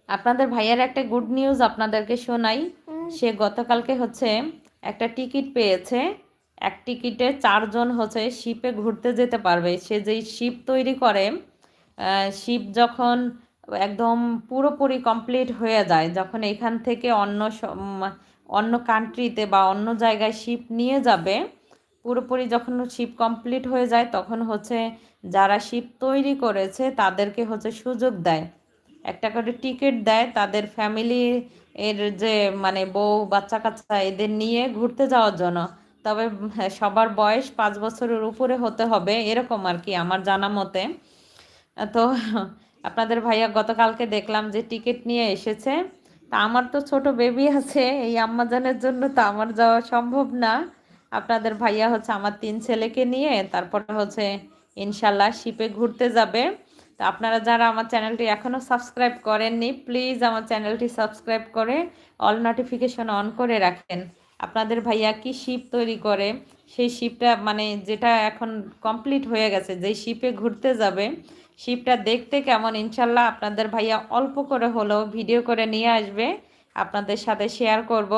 আপনাদের ভাইয়ার একটা গুড নিউজ আপনাদেরকে শোনাই। সে গতকালকে হচ্ছে একটা টিকিট পেয়েছে। এক টিকিটে 4 জন হচ্ছে শিপে ঘুরতে যেতে পারবে। সে যেই শিপ তৈরি করে, শিপ যখন একদম পুরোপুরি কমপ্লিট হয়ে যায়, যখন এখান থেকে অন্য কান্ট্রিতে বা অন্য জায়গায় শিপ নিয়ে যাবে, পুরোপুরি যখন শিপ কমপ্লিট হয়ে যায়, তখন হচ্ছে যারা শিপ তৈরি করেছে তাদেরকে হচ্ছে সুযোগ দেয়, একটা করে টিকিট দেয় তাদের ফ্যামিলি এর যে মানে বউ বাচ্চা কাচ্চা এদের নিয়ে ঘুরতে যাওয়ার জন্য। তবে হ্যাঁ, সবার বয়স 5 বছরের উপরে হতে হবে এরকম আর কি আমার জানা মতে। তো আপনাদের ভাইয়া গতকালকে দেখলাম যে টিকিট নিয়ে এসেছে। তা আমার তো ছোট বেবি আছে, এই আম্মাজানের জন্য তো আমার যাওয়া সম্ভব না। আপনাদের ভাইয়া হচ্ছে আমার 3 ছেলেকে নিয়ে তারপরে হচ্ছে ইনশাল্লাহ শিপে ঘুরতে যাবে। তো আপনারা যারা আমার চ্যানেলটি এখনও সাবস্ক্রাইব করেননি, প্লিজ আমার চ্যানেলটি সাবস্ক্রাইব করে অল নোটিফিকেশন অন করে রাখেন। আপনাদের ভাইয়া কি শিপ তৈরি করে, সেই শিপটা মানে যেটা এখন কমপ্লিট হয়ে গেছে, যেই শিপে ঘুরতে যাবে, শিপটা দেখতে কেমন ইনশাল্লাহ আপনাদের ভাইয়া অল্প করে হলেও ভিডিও করে নিয়ে আসবে, আপনাদের সাথে শেয়ার করব।